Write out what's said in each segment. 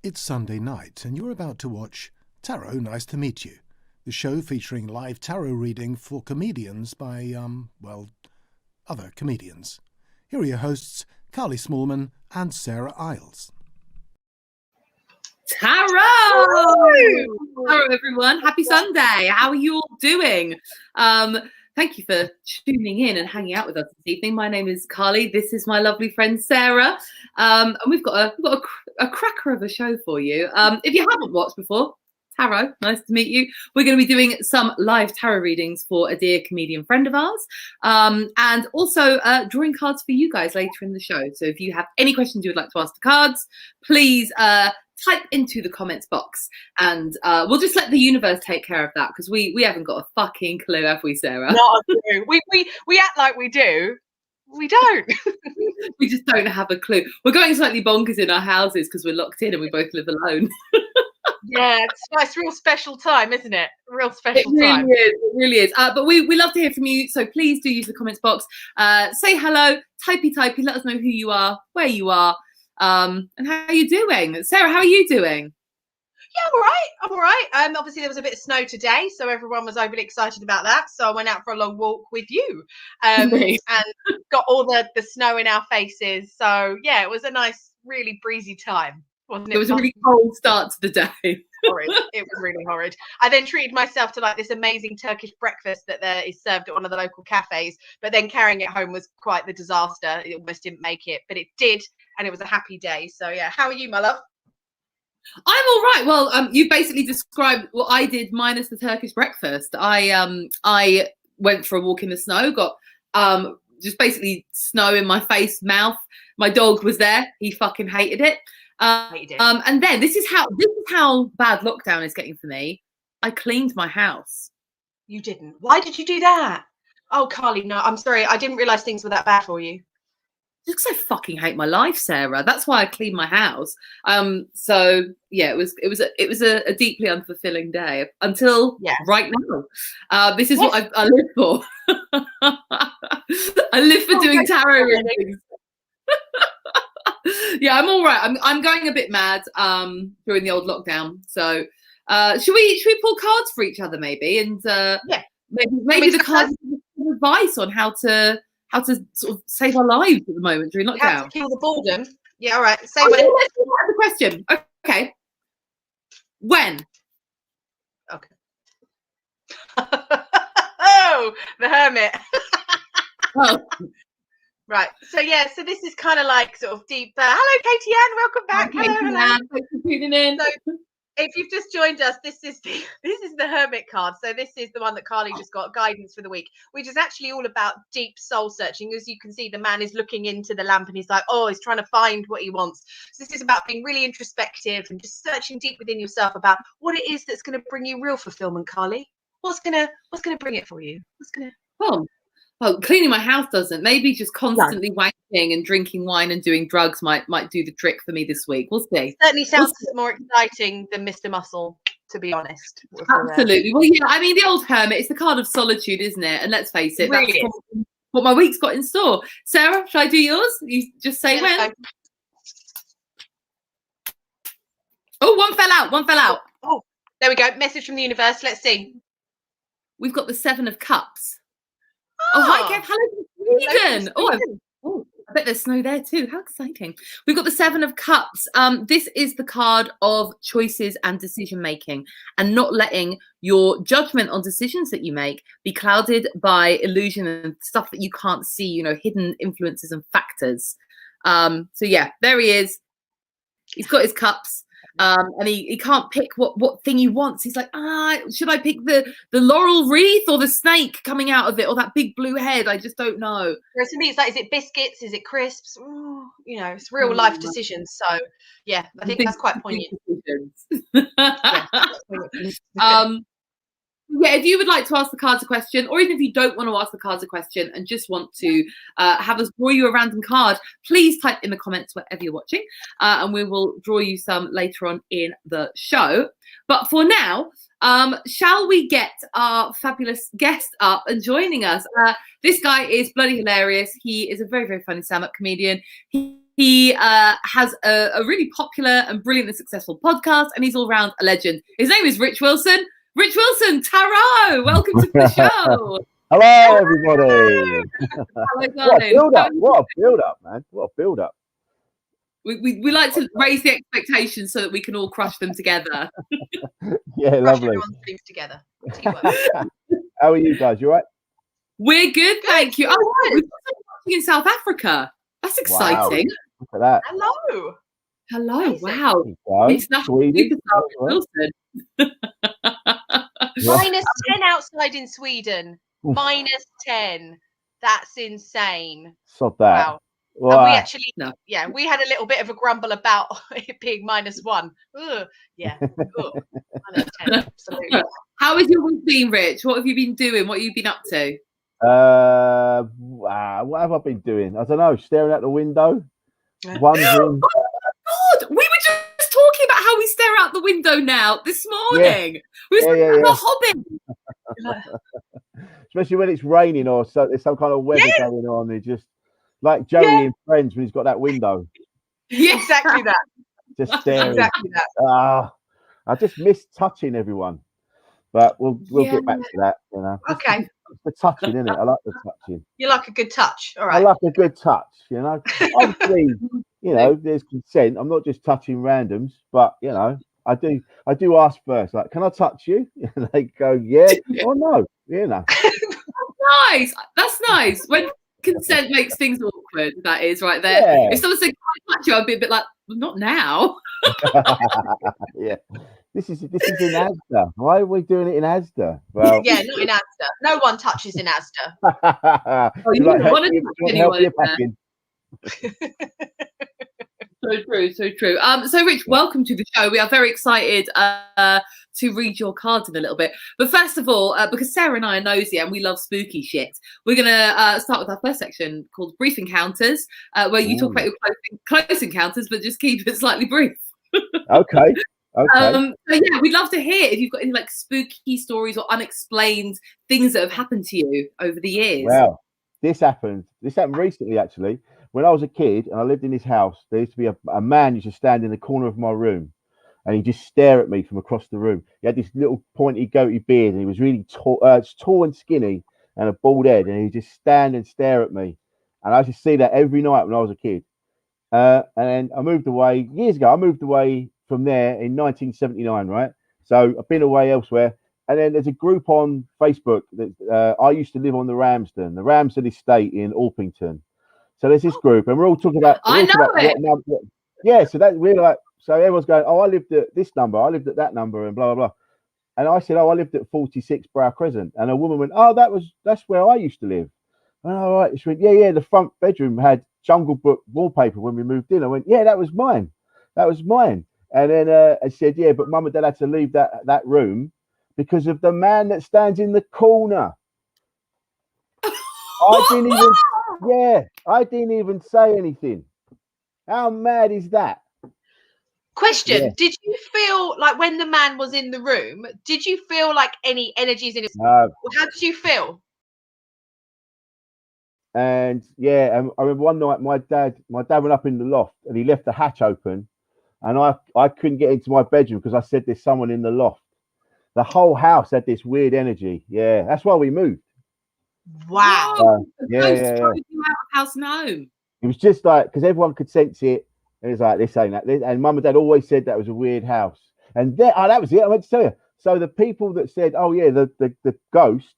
It's Sunday night and you're about to watch Tarot Nice to Meet You, the show featuring live tarot reading for comedians by, other comedians. Here are your hosts, Carly Smallman and Sarah Iles. Tarot! Hello, everyone. Happy Sunday. How are you all doing? Thank you for tuning in and hanging out with us this evening. My name is Carly. This is my lovely friend Sarah, and we've got a cracker of a show for you. If you haven't watched before, Tarot, nice to meet you. We're going to be doing some live tarot readings for a dear comedian friend of ours, and also drawing cards for you guys later in the show. So if you have any questions you would like to ask the cards, please type into the comments box, and we'll just let the universe take care of that, because we haven't got a fucking clue, have we, Sarah? Not a clue. We act like we do. We don't. We just don't have a clue. We're going slightly bonkers in our houses because we're locked in and we both live alone. Yeah, it's a real special time, isn't it? Real special time. It really is. But we love to hear from you, so please do use the comments box. Say hello, typey, let us know who you are, where you are, and how are you doing? Sarah, how are you doing? Yeah, I'm all right. Obviously there was a bit of snow today, so everyone was overly excited about that. So I went out for a long walk with you, and got all the snow in our faces. So yeah, it was a nice, really breezy time, wasn't it? It was a really cold start to the day. Horrid. It was really horrid. I then treated myself to like this amazing Turkish breakfast that there is served at one of the local cafes, but then carrying it home was quite the disaster. It almost didn't make it, but it did, and it was a happy day. So yeah, how are you, my love? I'm all right. Well, you basically described what I did minus the Turkish breakfast. I went for a walk in the snow, got just basically snow in my face, mouth. My dog was there. He fucking hated it. And then this is how bad lockdown is getting for me. I cleaned my house. You didn't. Why did you do that? Oh, Carly, no, I'm sorry. I didn't realize things were that bad for you. Just because I fucking hate my life, Sarah. That's why I cleaned my house. So yeah, it was a deeply unfulfilling day until right now. This is what I live for. I live for doing tarot readings. Yeah, I'm all right. I'm going a bit mad during the old lockdown. So should we pull cards for each other maybe, and maybe the cards give advice on how to sort of save our lives at the moment during lockdown. How to kill the boredom. Yeah, all right. Say when. Let's have the question. Okay. When? Okay. Oh, the Hermit. Oh. Right. So yeah. So this is kind of like sort of deep. Hello, Katie Ann. Welcome back. Hello. Thanks for tuning in. So, if you've just joined us, this is the Hermit card. So this is the one that Carly just got, guidance for the week, which is actually all about deep soul searching. As you can see, the man is looking into the lamp and he's like, oh, he's trying to find what he wants. So this is about being really introspective and just searching deep within yourself about what it is that's going to bring you real fulfillment, Carly. What's gonna bring it for you? Well, cleaning my house doesn't. Maybe just constantly wanking and drinking wine and doing drugs might do the trick for me this week. We'll see. Certainly sounds more exciting than Mr. Muscle, to be honest. Absolutely. Well, yeah, I mean, the old Hermit, it's the card of solitude, isn't it? And let's face it, that's what my week's got in store. Sarah, shall I do yours? You just say when. Oh, one fell out. Oh, there we go. Message from the universe. Let's see. We've got the 7 of Cups. Oh, hi, Kev. Hello, Sweden. Oh, I bet there's snow there too. How exciting. We've got the 7 of Cups. This is the card of choices and decision making, and not letting your judgment on decisions that you make be clouded by illusion and stuff that you can't see, hidden influences and factors. So yeah, there he is. He's got his cups. And he can't pick what thing he wants. He's like, should I pick the laurel wreath or the snake coming out of it or that big blue head? I just don't know. Whereas to me, it's like, is it biscuits? Is it crisps? Ooh, it's real life decisions. So yeah, I think that's quite poignant. Yeah, if you would like to ask the cards a question, or even if you don't want to ask the cards a question and just want to have us draw you a random card, please type in the comments wherever you're watching, and we will draw you some later on in the show. But for now, shall we get our fabulous guest up and joining us? This guy is bloody hilarious. He is a very, very funny stand-up comedian. He has a really popular and brilliant and successful podcast, and he's all round a legend. His name is Rich Wilson. Rich Wilson, Tarot, welcome to the show. Hello, everybody. Hello, darling. What a build-up, man. What a build-up. We like to raise the expectations so that we can all crush them together. Yeah, Crush lovely. everyone's things together. Teamwork. How are you guys? You all right? We're good, thank you. Oh, wow, we've got someone watching in South Africa. That's exciting. Wow. Look at that. Hello. Hello, Amazing. wow. International Sweden. Sweden. -10 outside in Sweden. -10. That's insane. Sod that. Wow. Wow. And we actually, No. yeah, we had a little bit of a grumble about it being -1. Ugh, yeah. Ugh. -10, absolutely. How has your week been, Rich? What have you been doing? What have you been up to? What have I been doing? I don't know. Staring out the window, wondering. Oh my God, we were just talking about how we stare out the window now this morning. We were talking about The Hobbit. Especially when it's raining or so, there's some kind of weather going on. They're just like Joey in Friends when he's got that window. Yeah, Exactly that. Just staring. Exactly that. I just miss touching everyone. But we'll get back to that, you know. Okay. It's the touching, isn't it? I like the touching. You like a good touch. All I right. like a good touch, you know. Obviously, you know, there's consent. I'm not just touching randoms, but you know, I do ask first, like, can I touch you? And they go, yeah, or no, you know. nice. That's nice. When consent makes things awkward, that is right there. Yeah. If someone said, can I touch you? I'd be a bit like, well, not now. Yeah. This is in Asda. Why are we doing it in Asda? Well, Yeah, not in Asda. No one touches in Asda. You like, don't want to you touch want anyone help your in there. packing? So true, so true. So Rich, welcome to the show. We are very excited to read your cards in a little bit. But first of all, because Sarah and I are nosy and we love spooky shit, we're gonna start with our first section called Brief Encounters, where you talk about your close encounters, but just keep it slightly brief. Okay. So yeah, we'd love to hear if you've got any like spooky stories or unexplained things that have happened to you over the years. Well, this happened recently, actually. When I was a kid and I lived in this house, there used to be a man used to stand in the corner of my room and he'd just stare at me from across the room. He had this little pointy goatee beard and he was really tall and skinny and a bald head, and he'd just stand and stare at me. And I used to see that every night when I was a kid. And I moved away years ago. I moved away from there in 1979, right? So I've been away elsewhere. And then there's a group on Facebook that I used to live on the Ramsden estate in Orpington. So there's this group, and we're all talking about. I know it. Yeah, so that we're like, so everyone's going, oh, I lived at this number, I lived at that number, and blah blah blah. And I said, oh, I lived at 46 Brow Crescent, and a woman went, oh, that's where I used to live. And all right, she went, yeah, the front bedroom had Jungle Book wallpaper when we moved in. I went, yeah, that was mine. And then I said, yeah, but Mum and Dad had to leave that room because of the man that stands in the corner. I didn't even say anything. How mad is that? Question: Yeah. Did you feel like when the man was in the room? Did you feel like any energies in his? No. How did you feel? And yeah, I remember one night my dad went up in the loft and he left the hatch open, and I couldn't get into my bedroom because I said there's someone in the loft. The whole house had this weird energy. Yeah, that's why we moved. Wow. Yeah. You out of house and home. It was just like, because everyone could sense it. And it's like, this ain't that. And Mum and Dad always said that was a weird house. And that was it. I meant to tell you. So the people that said, oh yeah, the ghost,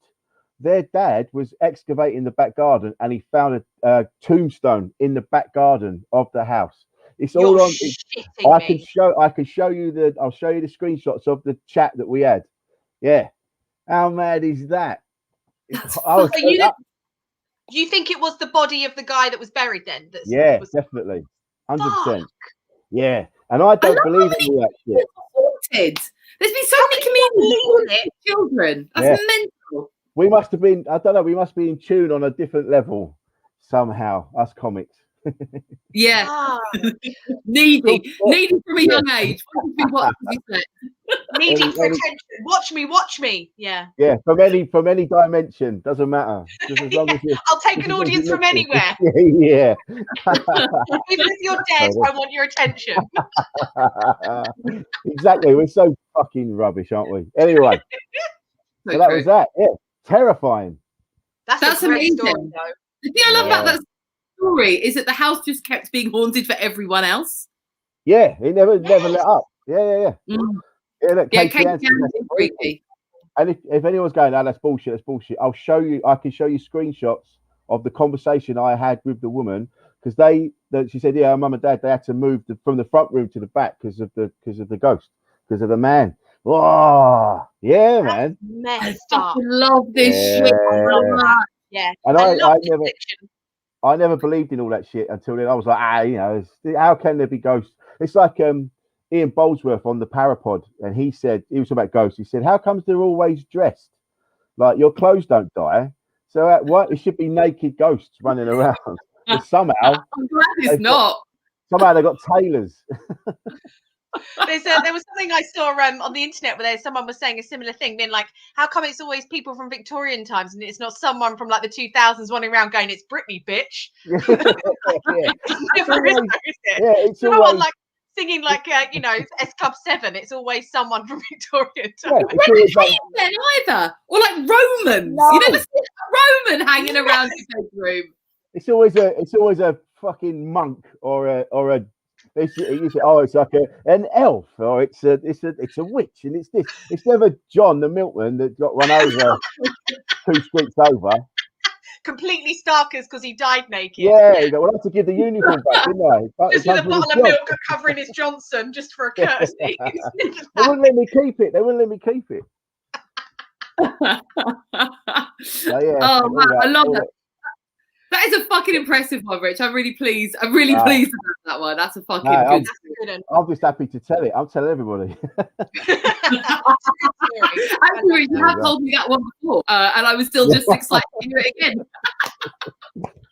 their dad was excavating the back garden and he found a tombstone in the back garden of the house. It's all on. I can show you I'll show you the screenshots of the chat that we had. Yeah. How mad is that? You think it was the body of the guy that was buried then? Definitely. 100%. Yeah. And I don't believe in all that shit. haunted. There's been so many believe comedians it? with children. That's mental. We must have been, I don't know, we must be in tune on a different level somehow, us comics. Yeah. Ah, Needy from a Yeah. young age. What did you say? needing for Any- attention. Watch me. Yeah. Yeah, from any dimension, doesn't matter. Just as long as you. I'll take just an as long as you audience from look good. anywhere. Yeah. Even if you're dead, I want your attention. Exactly. We're so fucking rubbish, aren't we? Anyway, so that was that. Yeah, terrifying. That's a great amazing. story, though. The thing I love about that story is that the house just kept being haunted for everyone else. Yeah, it never let up. Yeah. Mm. Yeah, look, Yeah, Casey Casey Anthony, Anthony that's is creepy. And if anyone's going, oh, that's bullshit, I'll show you. I can show you screenshots of the conversation I had with the woman because she said, yeah, her mum and dad, they had to move from the front room to the back because of the ghost, because of the man. Oh, yeah, man. Messed I up. love this shit. Yeah. And I love I never. fiction. I never believed in all that shit until then. I was like, how can there be ghosts? It's like Ian Boldsworth on the Parapod, and he said, he was talking about ghosts. He said, how comes they're always dressed? Like your clothes don't die. So what? It should be naked ghosts running around. But somehow, I'm glad it's not. Somehow they got tailors. There was something I saw on the internet where someone was saying a similar thing, being like, how come it's always people from Victorian times and it's not someone from like the 2000s running around going, it's Britney, bitch. It's never is, is it? Yeah, it's no always one like singing like S Club 7. It's always someone from Victorian yeah, times. it's always like, Then either, or like Romans. No. You never see a Roman hanging around your bedroom. it's always a fucking monk or a it's like an elf or it's a witch and it's this. It's never John the milkman that got run over 2 streets over. Completely starkers because he died naked. Yeah, we'll have to give the uniform back, didn't I? Just with a bottle of milk covering his Johnson, just for a courtesy. They wouldn't let me keep it. So, yeah, Oh man, I love that. That is a fucking impressive one, Rich. I'm really pleased. I'm really pleased about that one. That's a fucking good story. I'm just happy to tell it. I'll tell everybody. Actually, you have told me that one before, and I was still just excited to hear it again.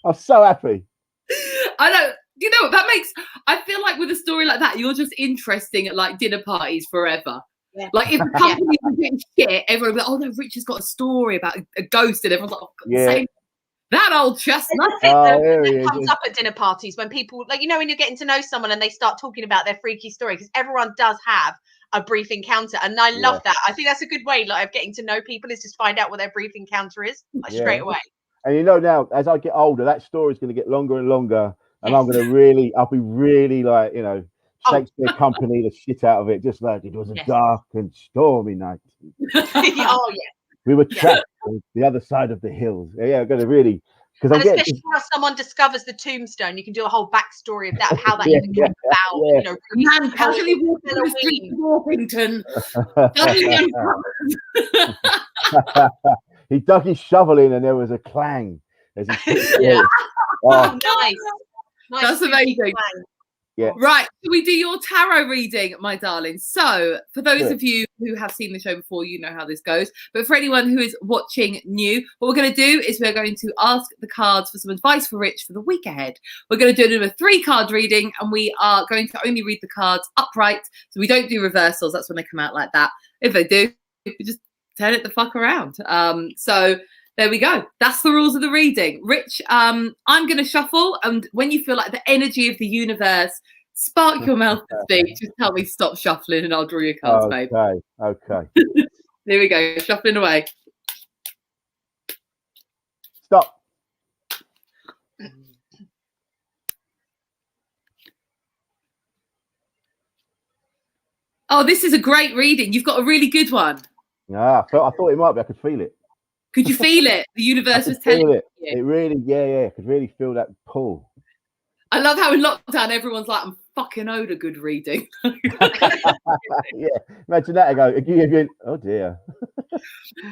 I'm so happy. I know. You know, that makes. I feel like with a story like that, you're just interesting at like dinner parties forever. Yeah. Like if the company was doing shit, everyone would be like, "Oh no, Rich has got a story about a ghost," and everyone's like, "Oh, God, same. That old chestnut." It comes up at dinner parties when people, like, when you're getting to know someone and they start talking about their freaky story, because everyone does have a brief encounter, and I love that. I think that's a good way, like, of getting to know people, is just find out what their brief encounter is, like, straight away. And now, as I get older, that story is going to get longer and longer, and I'll be really like, Shakespeare Company the shit out of it, just like it was a dark and stormy night. We were trapped on the other side of the hills. Yeah, I'm going to really, because especially how someone discovers the tombstone, you can do a whole backstory of that, of how that even came about. Man casually walking through the streets of Orpington. He dug his shovel in, and there was a clang as he. Oh, nice. That's amazing. Clang. Yeah. Right. So we do your tarot reading, my darling. So for those of you who have seen the show before, you know how this goes. But for anyone who is watching new, what we're going to do is we're going to ask the cards for some advice for Rich for the week ahead. We're going to do a 3-card reading, and we are going to only read the cards upright. So we don't do reversals. That's when they come out like that. If they do, we just turn it the fuck around. So there we go. That's the rules of the reading. Rich, I'm going to shuffle. And when you feel like the energy of the universe spark your mouth to speak, just tell me stop shuffling and I'll draw your cards, babe. Okay. Here we go. Shuffling away. Stop. Oh, this is a great reading. You've got a really good one. Yeah, I thought it might be. I could feel it. Could you feel it? The universe was telling you. It really, I could really feel that pull. I love how in lockdown everyone's like, I'm fucking owed a good reading. Yeah, imagine that. I go, oh dear.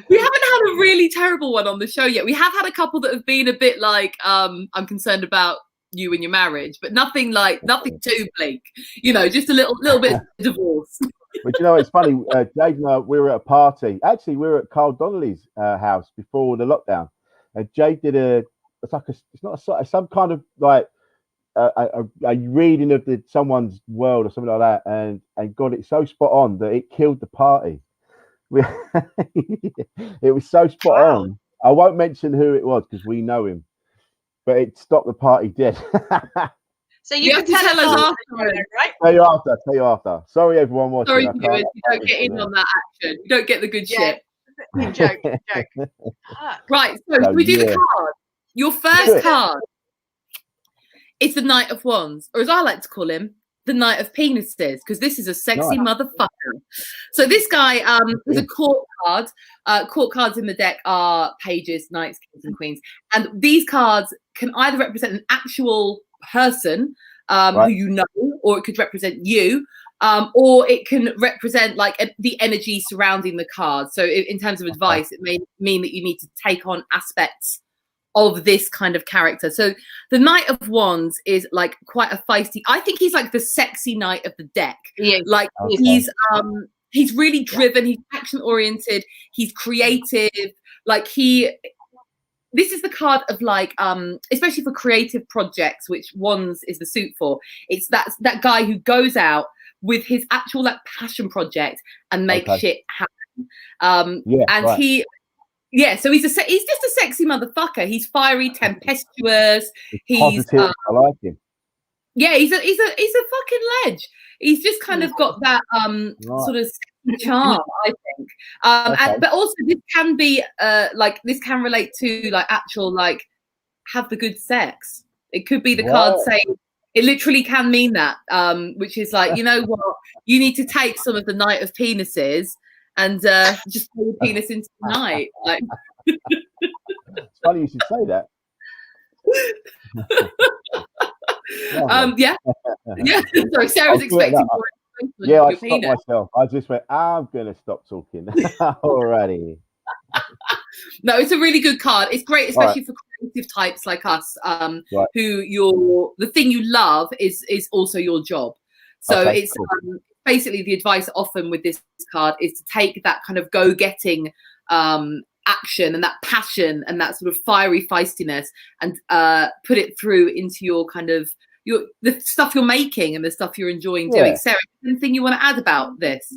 We haven't had a really terrible one on the show yet. We have had a couple that have been a bit like, I'm concerned about you and your marriage, but nothing too bleak. You know, just a little bit of divorce. But you know, it's funny. Jade and I, we were at a party. Actually, we were at Carl Donnelly's house before the lockdown, and Jade did some kind of like a reading of someone's world or something like that, and got it so spot on that it killed the party. It was so spot on. I won't mention who it was because we know him, but it stopped the party dead. So you can tell us after, right? Tell you after. Sorry, everyone watching. Sorry, viewers, you don't get in on that action. You don't get the good shit. Good joke. Right, so we do the card. Your first card is the Knight of Wands, or as I like to call him, the Knight of Penises, because this is a sexy motherfucker. So this guy is a court card. Court cards in the deck are pages, knights, kings, and queens. And these cards can either represent an actual person who you know, or it could represent you, or it can represent like the energy surrounding the card. So in terms of advice, it may mean that you need to take on aspects of this kind of character. So the Knight of Wands is like quite a feisty. I think he's like the sexy knight of the deck. Yeah, like he's really driven. He's action oriented. He's creative. Like this is the card of like especially for creative projects, which Wands is the suit for. It's that guy who goes out with his actual like passion project and makes shit happen. So he's just a sexy motherfucker. He's fiery, tempestuous. He's positive. I like him. Yeah, he's a fucking ledge. He's just kind of got that sort of charm, I think. But also this can be this can relate to like actual like have the good sex. It could be the card saying it literally can mean that, which is like, you know what, you need to take some of the Knight of Penises and just throw your penis into the night. Like it's funny you should say that. Sorry, Sarah's expecting more. Yeah, I stopped myself. I just went, I'm gonna stop talking already. No, it's a really good card. It's great, especially for creative types like us, who the thing you love is also your job. So it's cool. Basically the advice often with this card is to take that kind of go-getting action and that passion and that sort of fiery feistiness and put it through into your kind of the stuff you're making and the stuff you're enjoying doing. Sarah, anything you want to add about this?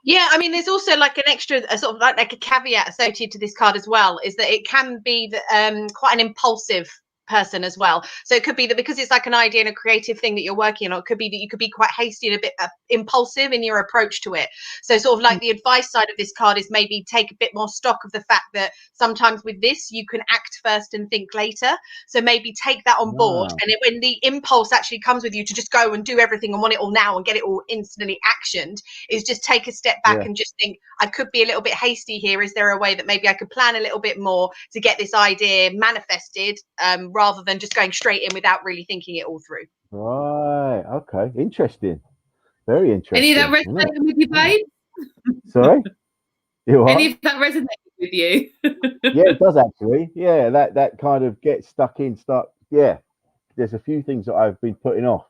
Yeah, I mean, there's also like an extra sort of like a caveat associated to this card as well, is that it can be quite an impulsive person as well. So it could be that because it's like an idea and a creative thing that you're working on, it could be that you could be quite hasty and a bit impulsive in your approach to it. So sort of like the advice side of this card is maybe take a bit more stock of the fact that sometimes with this you can act first and think later. So maybe take that on board, and when the impulse actually comes with you to just go and do everything and want it all now and get it all instantly actioned, is just take a step back and just think, I could be a little bit hasty here. Is there a way that maybe I could plan a little bit more to get this idea manifested, rather than just going straight in without really thinking it all through? Right. Okay. Interesting. Very interesting. Any of that resonated with you, babe? Sorry? Any of that resonated with you? Yeah, it does actually. Yeah, that kind of get stuck in. Yeah, there's a few things that I've been putting off,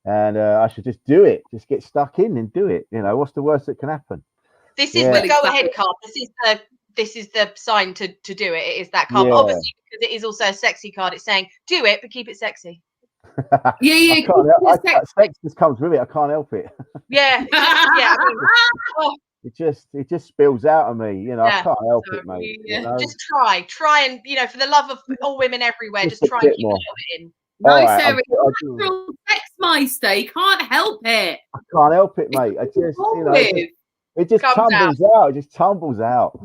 and I should just do it. Just get stuck in and do it. You know, what's the worst that can happen? This is the go-ahead card. This is the sign to do it. It is that card. But obviously, because it is also a sexy card, it's saying do it, but keep it sexy. Sex just comes with it. I can't help it. It just spills out of me. You know, I can't help it, mate. You know? Just try, and for the love of all women everywhere, just try and keep it in. No, Sarah, natural sex meister. You can't help it. I can't help it, mate. I just, it just tumbles out. It just tumbles out.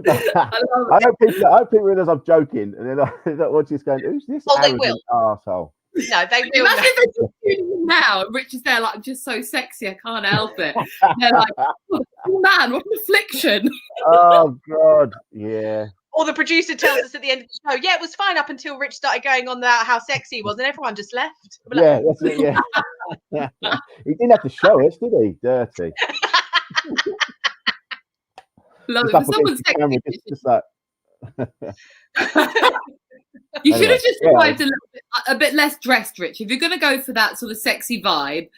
I hope people realize I'm joking, and then they're watching this going, "Who's this arrogant arsehole?" No, they will. Imagine if they're just tuning in now. Rich is there, like, I'm just so sexy, I can't help it. And they're like, oh, man, what an affliction. Oh God, yeah. Or the producer tells us at the end of the show, yeah, it was fine up until Rich started going on about how sexy he was, and everyone just left. Yeah, that's it. Yeah, he didn't have to show us, did he? Dirty. Love it. Someone's just like... You should Anyway, have just yeah. arrived a bit less dressed, Rich. If you're going to go for that sort of sexy vibe,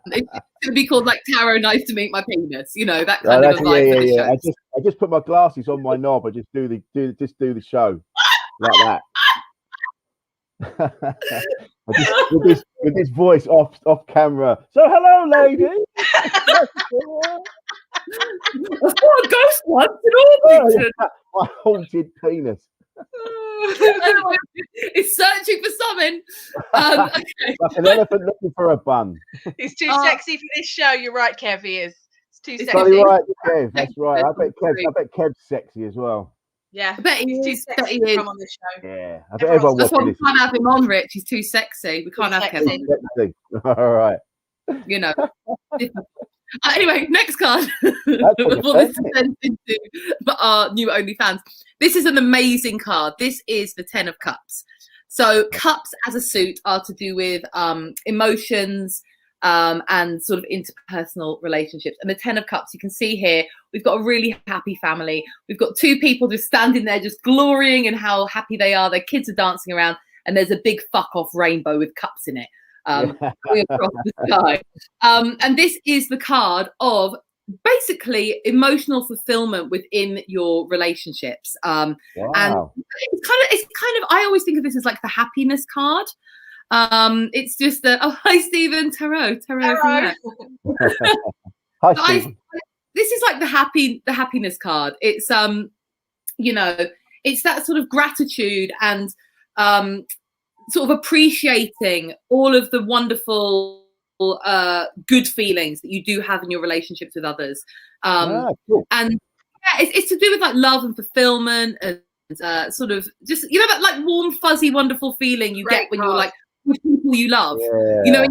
it's going to be called like Tarot. Nice to meet my penis. You know, that kind of a vibe for the show. I just put my glasses on my knob. I just do the show like that. with this voice off camera. So hello, lady. I saw a ghost once in Orpington. My haunted penis. It's searching for something. Okay. Like an elephant looking for a bun. He's too sexy for this show. You're right, Kev. He is. It's too sexy. Bloody right, Kev. That's right. I bet Kev's sexy as well. Yeah, I bet he's too sexy to come on the show. Yeah, I bet everyone that's why we this. can't have him on, Rich. He's too sexy. We can't have Kevin. All right. You know. Anyway, next card. Before this descends into our new OnlyFans. This is an amazing card. This is the 10 of Cups. So cups as a suit are to do with emotions and sort of interpersonal relationships. And the 10 of Cups, you can see here, we've got a really happy family. We've got two people just standing there just glorying in how happy they are. Their kids are dancing around and there's a big fuck off rainbow with cups in it. Across the sky. And this is the card of basically emotional fulfillment within your relationships. Wow. And it's kind of I always think of this as like the happiness card. It's just hi Stephen, tarot. Hi, Stephen. This is like the happiness card. It's you know, it's that sort of gratitude and sort of appreciating all of the wonderful good feelings that you do have in your relationships with others. Cool. And yeah, it's to do with like love and fulfillment and sort of just, you know, that like warm, fuzzy, wonderful feeling you get when you're like with people you love. You know,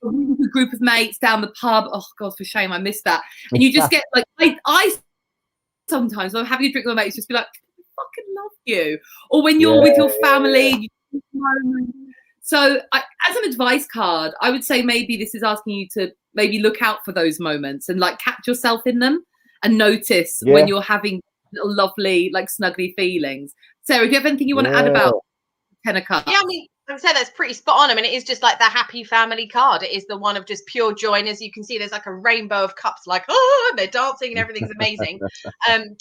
with a group of mates down the pub. Oh God, for shame, I missed that. And you just get like, I sometimes I'm having a drink with my mates, just be like, I fucking love you. Or when you're with your family. So as an advice card, I would say maybe this is asking you to maybe look out for those moments and like catch yourself in them and notice when you're having little lovely, like snuggly feelings. Sarah, do you have anything you want to add about 10 of Cups? Yeah, I mean, I would say that's pretty spot on. I mean, it is just like the happy family card. It is the one of just pure joy. And as you can see, there's like a rainbow of cups, like, and they're dancing and everything's amazing.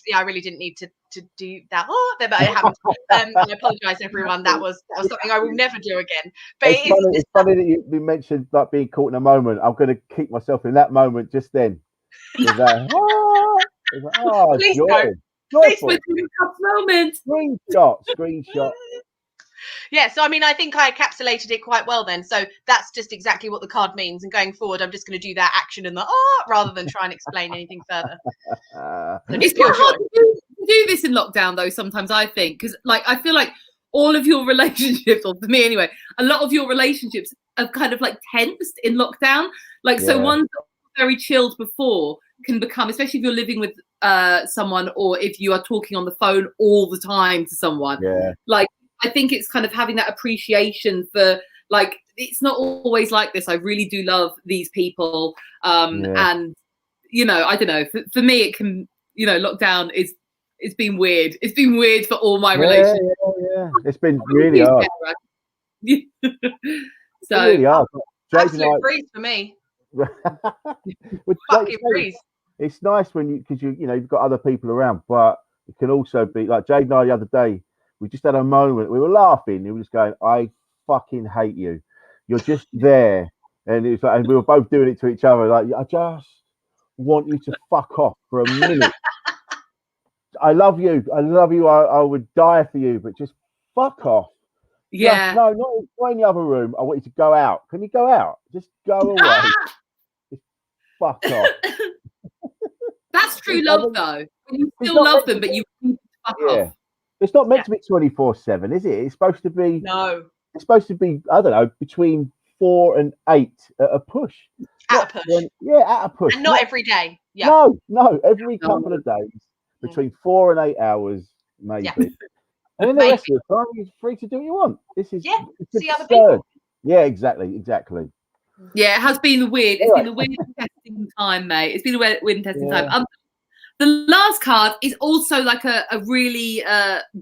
Yeah, I really didn't need to do that. But it happened. I apologize, everyone. That was something I will never do again. But it's funny that you mentioned like being caught in a moment. I'm going to keep myself in that moment just then. Please don't. Joyful. Moment. Screenshot. Yeah, so I mean, I think I encapsulated it quite well then. So that's just exactly what the card means. And going forward, I'm just going to do that action and the rather than try and explain anything further. It's quite hard to do this in lockdown, though, sometimes, I think. Because, like, I feel like all of your relationships, or for me anyway, a lot of your relationships are kind of like tensed in lockdown. Like, so ones that were very chilled before can become, especially if you're living with someone or if you are talking on the phone all the time to someone. Like, I think it's kind of having that appreciation for, like, it's not always like this. I really do love these people. And, you know, I don't know. For me, it can, you know, lockdown it's been weird. It's been weird for all my relationships. Yeah. It's been really hard. So, really hard. Absolute breeze for me. Fucking breeze. It's nice when because you know, you've got other people around, but it can also be like Jade and I the other day. We just had a moment. We were laughing. We were just going, "I fucking hate you. You're just there." And it was like, and we were both doing it to each other. Like, I just want you to fuck off for a minute. I love you. I would die for you, but just fuck off. Yeah. No, not in the other room. I want you to go out. Can you go out? Just go away. Just fuck off. That's true love, though. You still love them, but you need to fuck off. It's not meant to be 24/7, is it? It's supposed to be. No. It's supposed to be, I don't know, between 4 and 8 at a push. At a push. At a push. And not every day. Yeah. No, every couple of days, between 4 and 8 hours, maybe. Yeah. And then the rest of the time, you're free to do what you want. This is see other people. Yeah, exactly. Yeah, it has been weird. It's been a weird testing time, mate. It's been a weird testing time. the last card is also like a really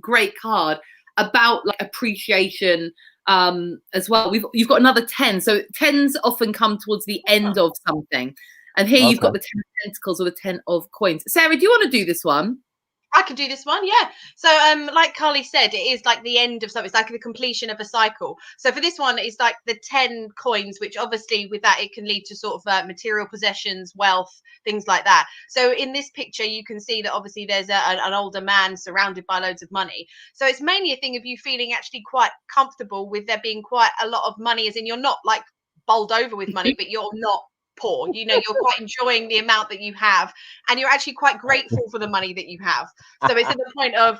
great card about like appreciation as well. You've got another 10. So 10s often come towards the end of something. And here you've got the 10 of Pentacles or the 10 of Coins. Sarah, do you want to do this one? I can do this one, yeah. So, like Carly said, it is like the end of something. It's like the completion of a cycle. So for this one, it's like the 10 coins, which obviously with that, it can lead to sort of material possessions, wealth, things like that. So in this picture, you can see that obviously there's an older man surrounded by loads of money. So it's mainly a thing of you feeling actually quite comfortable with there being quite a lot of money, as in you're not like bowled over with money, but you're not poor. You know, you're quite enjoying the amount that you have, and you're actually quite grateful for the money that you have. So it's at the point of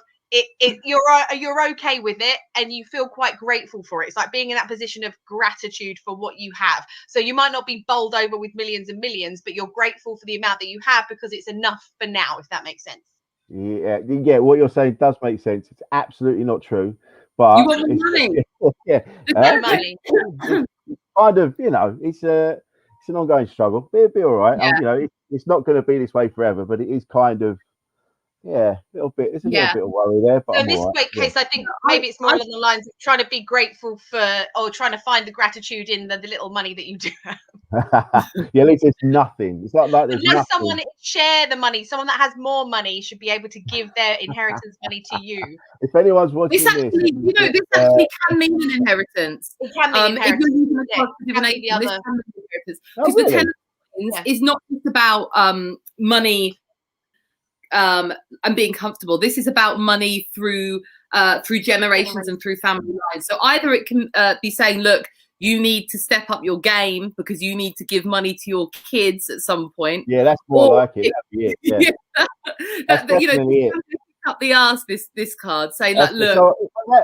you're okay with it, and you feel quite grateful for it. It's like being in that position of gratitude for what you have. So you might not be bowled over with millions and millions, but you're grateful for the amount that you have because it's enough for now, if that makes sense. Yeah, what you're saying does make sense. It's absolutely not true, but You want more money? Yeah, No money. It's kind of, you know, it's an ongoing struggle. It'll be all right. Yeah. You know, it's not going to be this way forever, but it is kind of, a little bit. It's a little bit of worry there. But so in this case, I think maybe it's more along the lines of trying to be grateful for, or trying to find the gratitude in the little money that you do have. Yeah, at least it's nothing. It's not like there's Unless nothing. someone share the money, someone that has more money should be able to give their inheritance money to you. If anyone's watching This actually, you know, this actually can mean an inheritance. It can be inheritance. If you're using a Yeah, positive it can be name, the this other. can be inheritance. Oh, Because the really? 10 of Coins is not just about money and being comfortable. This is about money through generations and through family lines. So either it can be saying, look, you need to step up your game because you need to give money to your kids at some point. Yeah, that's more like it. That'd be it. Yeah. That's you know, definitely it. up the arse, this card saying that, look, so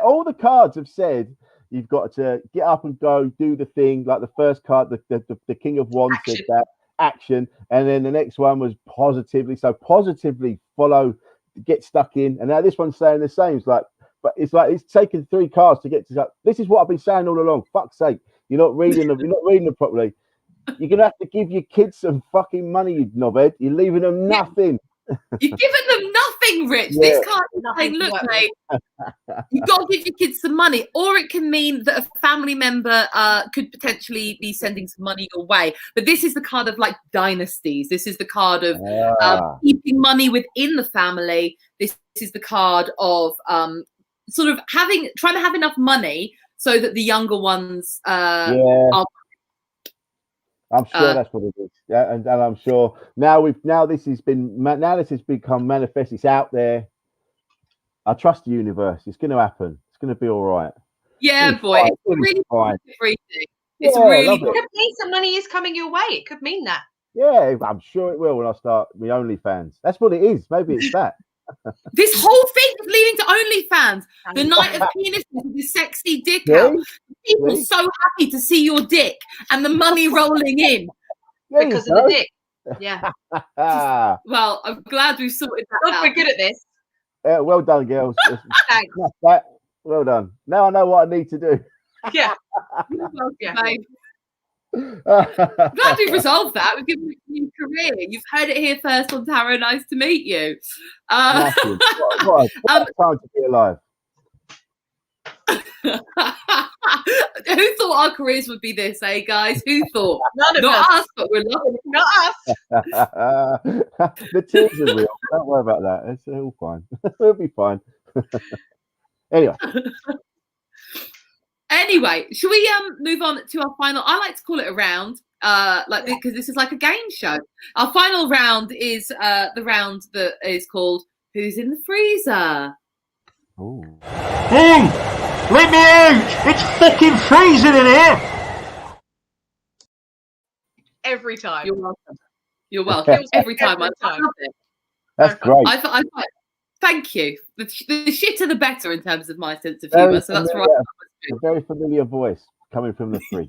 all the cards have said you've got to get up and go, do the thing. Like the first card, the King of Wands said that, action, and then the next one was positively. So positively follow, get stuck in, and now this one's saying the same. It's like it's taken 3 cards to get to that. This is what I've been saying all along. Fuck's sake, you're not reading them. You're not reading them properly. You're gonna have to give your kids some fucking money, you knobhead. You're leaving them nothing. You've given them nothing, Rich. Yeah. This card is saying, look, mate, you've got to give your kids some money. Or it can mean that a family member could potentially be sending some money your way. But this is the card of like dynasties. This is the card of keeping money within the family. This is the card of sort of trying to have enough money so that the younger ones are. I'm sure that's what it is. Yeah, and I'm sure now this has become manifest. It's out there. I trust the universe. It's going to happen. It's going to be all right. Yeah, boy. It's really fine. It's really. It could mean some money is coming your way. It could mean that. Yeah, I'm sure it will when I start my OnlyFans. That's what it is. Maybe it's that. This whole thing is leading to OnlyFans. The night of penis with the sexy dick out. People so happy to see your dick and the money rolling in because of the dick. Yeah. Well, I'm glad we've sorted that out. We're good at this. Yeah, well done, girls. Thanks. Well done. Now I know what I need to do. Yeah. Babe. Glad we've resolved that. We've given you a new career. You've heard it here first on Tarot. Nice to meet you. What a time to be alive. Who thought our careers would be this, eh, guys? Who thought? None of us, but we're loving it. Not us. The tears are real. Don't worry about that. It's all fine. We'll be fine. Anyway, should we move on to our final? I like to call it a round, because this is like a game show. Our final round is the round that is called "Who's in the Freezer?" Ooh. Hey, let me out! It's fucking freezing in here! Every time. You're welcome. You're welcome. Every time. I love it. That's great. I thank you. The shitter the better in terms of my sense of humour. So that's right. A very familiar voice coming from the fridge.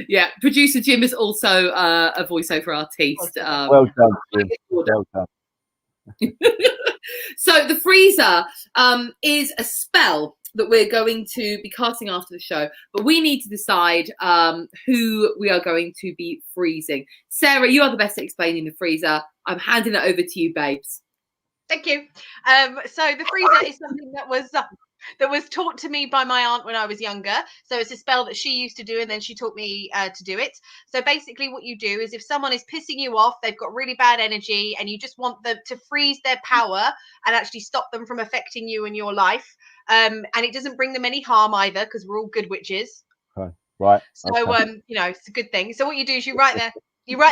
Yeah, producer Jim is also a voiceover artist. Well done, Jim. Well done. So the freezer is a spell. that we're going to be casting after the show, but we need to decide who we are going to be freezing. Sarah, you are the best at explaining the freezer. I'm handing it over to you, babes. Thank you. So the freezer is something that was taught to me by my aunt when I was younger. So it's a spell that she used to do, and then she taught me to do it. So basically what you do is, if someone is pissing you off, they've got really bad energy, and you just want them to freeze their power and actually stop them from affecting you and your life. And it doesn't bring them any harm either, because we're all good witches. Okay. Right. So Okay. it's a good thing. So what you do is you write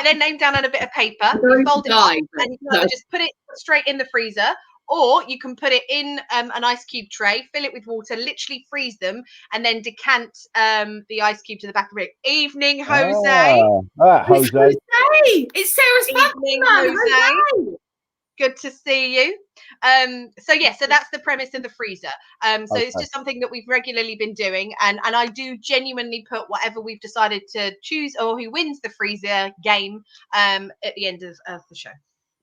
their name down on a bit of paper, you fold it up, and you can either just put it straight in the freezer, or you can put it in an ice cube tray, fill it with water, literally freeze them, and then decant the ice cube to the back of it. Evening, Jose. Jose. It's Sarah's Evening, man, Jose. Good to see you. So that's the premise of the freezer. So it's just something that we've regularly been doing, and I do genuinely put whatever we've decided to choose, or who wins the freezer game at the end of the show.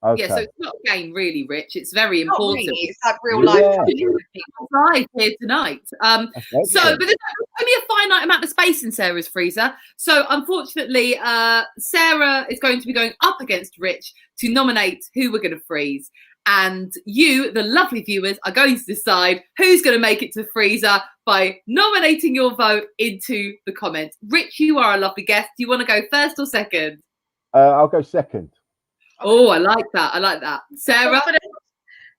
Okay. Yeah, so it's not a game really, Rich. It's very important. Really, it's like real life. Live here tonight. But there's only a finite amount of space in Sarah's freezer. So unfortunately, Sarah is going to be going up against Rich to nominate who we're going to freeze. And you, the lovely viewers, are going to decide who's going to make it to the freezer by nominating your vote into the comments. Rich, you are a lovely guest. Do you want to go first or second? I'll go second. Oh, I like that. Sarah?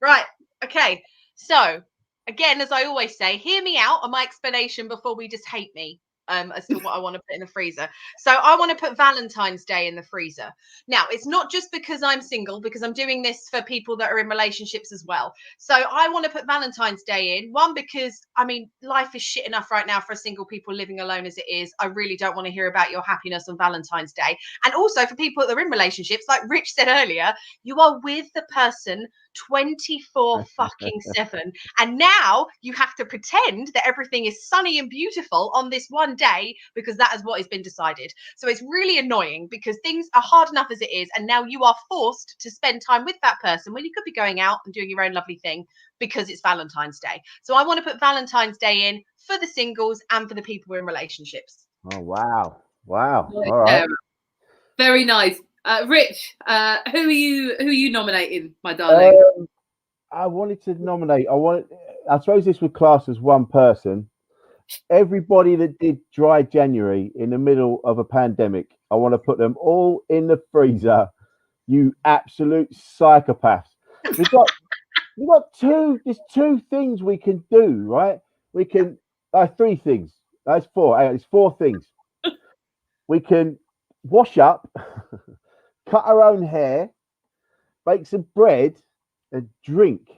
Right. Okay. So, again, as I always say, hear me out on my explanation before we just hate me as to what I want to put in the freezer. So I want to put Valentine's Day in the freezer. Now, it's not just because I'm single, because I'm doing this for people that are in relationships as well. So I want to put Valentine's Day in. One, because, I mean, life is shit enough right now for single people living alone as it is. I really don't want to hear about your happiness on Valentine's Day. And also for people that are in relationships, like Rich said earlier, you are with the person 24 fucking 7, and now you have to pretend that everything is sunny and beautiful on this one day, because that is what has been decided. So it's really annoying, because things are hard enough as it is, and now you are forced to spend time with that person when you could be going out and doing your own lovely thing, because it's Valentine's Day. So I want to put Valentine's Day in for the singles and for the people who are in relationships. Oh wow. All right. Very nice. Rich, who are you nominating, my darling? I wanted to nominate. I suppose this would class as one person. Everybody that did dry January in the middle of a pandemic, I want to put them all in the freezer. You absolute psychopaths. We've got there's two things we can do, right? We can three things. That's four. It's four things. We can wash up, cut our own hair, bake some bread, and drink.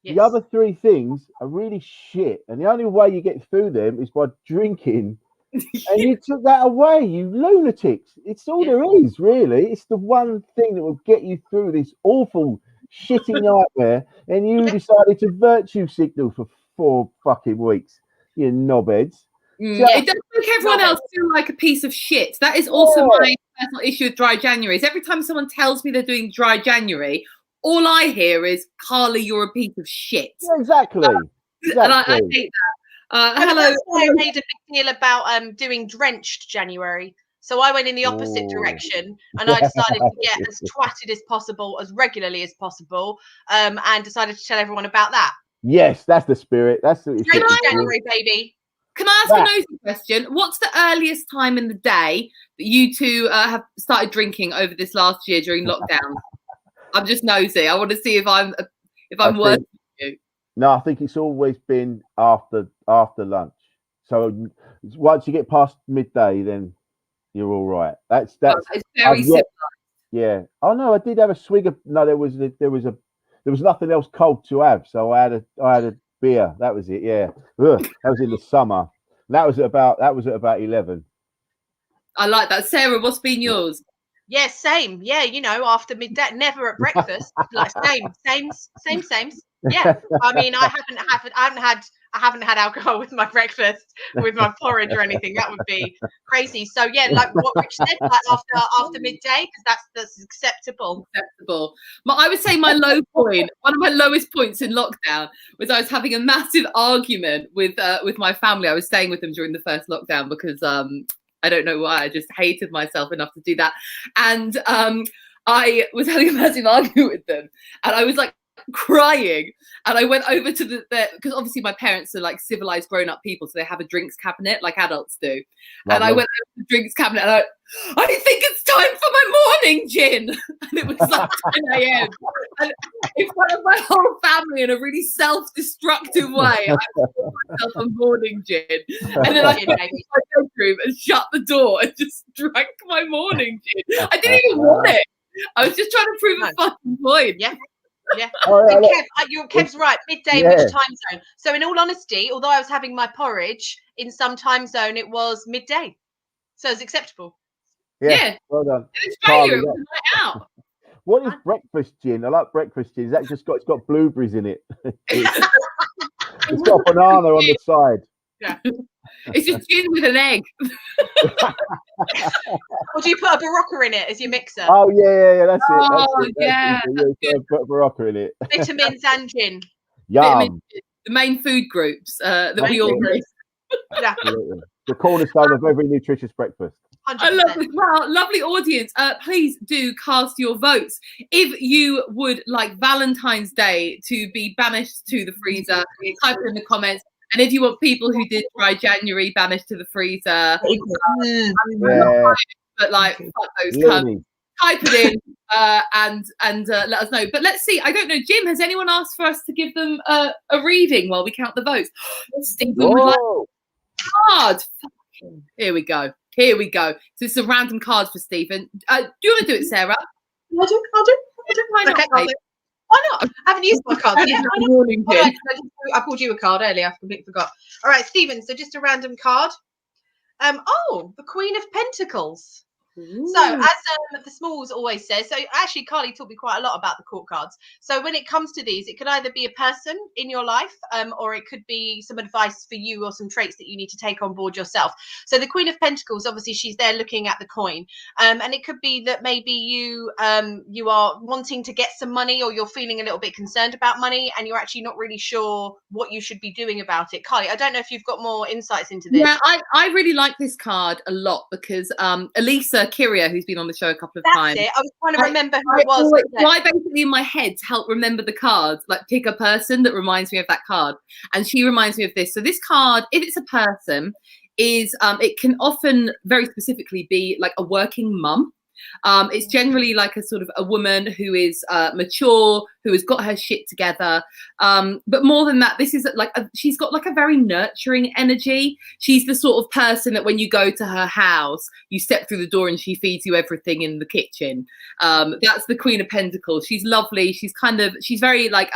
Yes. The other three things are really shit, and the only way you get through them is by drinking. And you took that away, you lunatics. It's all there is, really. It's the one thing that will get you through this awful, shitty nightmare, and you decided to virtue signal for 4 fucking weeks, you knobheads. It does make everyone else feel like a piece of shit. That is also my personal issue with dry January. Is every time someone tells me they're doing dry January, all I hear is, Carly, you're a piece of shit. Yeah, exactly. And I hate that. Hello. That's why I made a big deal about doing drenched January. So I went in the opposite direction, and I decided to get as twatted as possible, as regularly as possible, and decided to tell everyone about that. Yes, that's the spirit. That's the January, baby. Can I ask a nosy question? What's the earliest time in the day that you two have started drinking over this last year during lockdown? I'm just nosy. I want to see if I'm worse than you. No, I think it's always been after lunch. So once you get past midday, then you're all right. That's it's very simple. Yeah. Oh no, I did have a swig of. No, there was nothing else cold to have, so I had a beer. That was it. Yeah. Ugh, that was in the summer. That was at about 11. I like that. Sarah, what's been yours? Yeah, same. Yeah, after midday, never at breakfast. Like same. Yeah, I mean, I haven't had alcohol with my breakfast, with my porridge or anything. That would be crazy. So yeah, like what Rich said, like after midday, because that's acceptable. Acceptable. I would say my low point, one of my lowest points in lockdown, was I was having a massive argument with my family. I was staying with them during the first lockdown because I don't know why, I just hated myself enough to do that, and I was having a massive argument with them, and I was like crying, and I went over to the because obviously my parents are like civilized grown-up people, so they have a drinks cabinet like adults do. Lovely. And I went over to the drinks cabinet and I think it's time for my morning gin. And it was like 10 a.m. and in front of my whole family in a really self-destructive way, I poured myself a morning gin, and then I went into my bedroom and shut the door and just drank my morning gin. I didn't even want it. I was just trying to prove a fucking point. Yeah. Yeah. Oh, yeah, And Kev's right. Midday, Yeah. which time zone? So in all honesty, although I was having my porridge in some time zone, it was midday. So it's acceptable. Yeah. Well done. In Australia, Carly, it was a night out. What is breakfast gin? I like breakfast gin. Is that just it's got blueberries in it? It's got a banana on the side. Yeah. It's just gin with an egg. Or do you put a Barocca in it as your mixer? Oh yeah, that's it. Oh, Yeah, put a Barocca in it. Vitamins and gin. Yum. The main food groups that we all Absolutely. miss. Yeah. Absolutely. The cornerstone of every nutritious breakfast. 100%. I love it. Wow, lovely audience. Please do cast your votes. If you would like Valentine's Day to be banished to the freezer, type it in the comments. And if you want people who did dry January banished to the freezer, Yeah. but like fuck those Really. cunts, type it in and let us know. But let's see. I don't know, Jim. Has anyone asked for us to give them a reading while we count the votes? Stephen would like Whoa. a card. Here we go. Here we go. So this is a random card for Stephen. Do you want to do it, Sarah? I'll do. Why not? Okay, I'll do. Why not? I haven't used my card yet. Morning, All Jim. right, I pulled you a card earlier. I completely forgot. All right, Stephen. So just a random card. The Queen of Pentacles. So as the Smalls always says, so actually Carly taught me quite a lot about the court cards. So when it comes to these, it could either be a person in your life, or it could be some advice for you or some traits that you need to take on board yourself. So the Queen of Pentacles, obviously she's there looking at the coin, and it could be that maybe you are wanting to get some money, or you're feeling a little bit concerned about money, and you're actually not really sure what you should be doing about it. Carly, I don't know if you've got more insights into this. Yeah, I really like this card a lot because Elisa Kyria, who's been on the show a couple of times. That's it. I was trying to remember who it was. So I basically in my head to help remember the cards, like pick a person that reminds me of that card. And she reminds me of this. So this card, if it's a person, is it can often very specifically be like a working mum. It's generally like a sort of a woman who is mature, who has got her shit together. But more than that, this is like she's got like a very nurturing energy. She's the sort of person that when you go to her house, you step through the door and she feeds you everything in the kitchen. That's the Queen of Pentacles. She's lovely. She's very like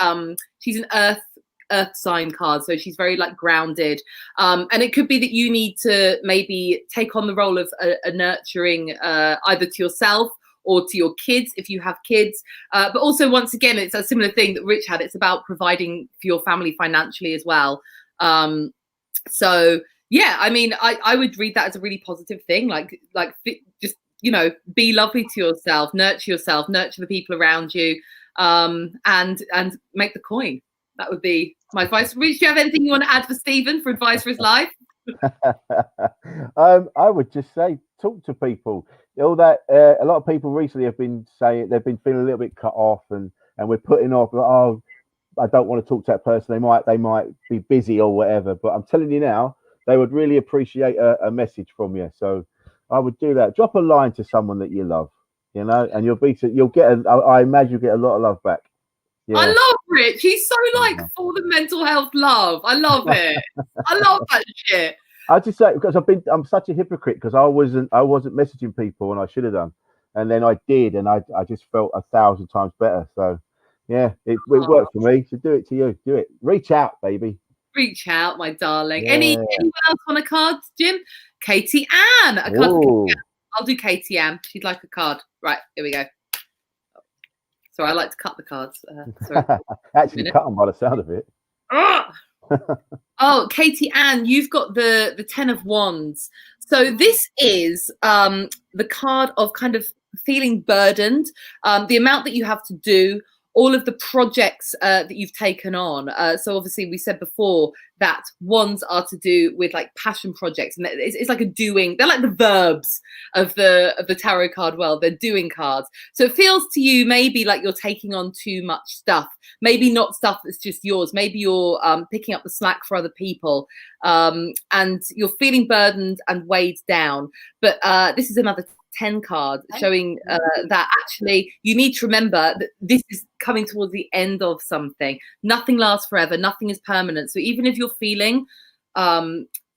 she's an earth sign card, so she's very like grounded, and it could be that you need to maybe take on the role of a nurturing either to yourself or to your kids if you have kids, but also once again it's a similar thing that Rich had. It's about providing for your family financially as well. So yeah, I mean I would read that as a really positive thing, like just, you know, be lovely to yourself, nurture the people around you, and make the coin. That would be my advice. Rich, do you have anything you want to add for Stephen for advice for his life? I would just say talk to people. All that a lot of people recently have been saying they've been feeling a little bit cut off, and we're putting off. Oh, I don't want to talk to that person. They might be busy or whatever. But I'm telling you now, they would really appreciate a message from you. So I would do that. Drop a line to someone that you love, you know, and you'll get. I imagine you'll get a lot of love back. Yeah. I love Rich. He's so like for the mental health love. I love it. I love that shit. I just say because I'm such a hypocrite because I wasn't messaging people and I should have done, and then I did, and I just felt 1,000 times better. So yeah, it worked for me. So do it to you. Do it. Reach out, baby. Reach out, my darling. Yeah. Anyone else want a card, Jim? Katie Ann. A card for Katie Ann. I'll do Katie Ann. She'd like a card. Right, here we go. Sorry, I like to cut the cards. Sorry. Actually, cut them by the sound of it. Oh, Katie Ann, you've got the 10 of Wands. So this is the card of kind of feeling burdened, the amount that you have to do, all of the projects that you've taken on. So obviously we said before that wands are to do with like passion projects, and it's like a doing. They're like the verbs of the tarot card world. They're doing cards. So it feels to you maybe like you're taking on too much stuff. Maybe not stuff that's just yours. Maybe you're picking up the slack for other people, and you're feeling burdened and weighed down. But this is another 10 card showing that actually you need to remember that this is coming towards the end of something. Nothing lasts forever. Nothing is permanent. So even if you're feeling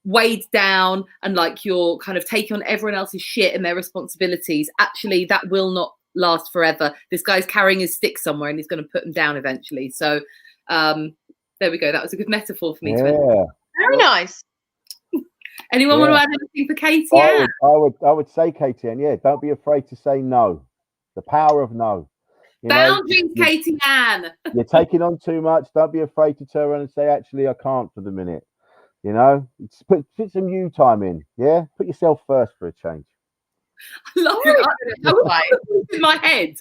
weighed down and like you're kind of taking on everyone else's shit and their responsibilities, actually that will not last forever. This guy's carrying his stick somewhere and he's going to put them down eventually. So there we go. That was a good metaphor for me. Yeah. Very nice. Anyone want to add anything for Katie? I would say, Katie, and yeah, don't be afraid to say no. The power of no. Boundaries, Katie Ann. You're taking on too much. Don't be afraid to turn around and say, actually, I can't for the minute. You know, put some you time in. Yeah, put yourself first for a change. I love it. I was in my head.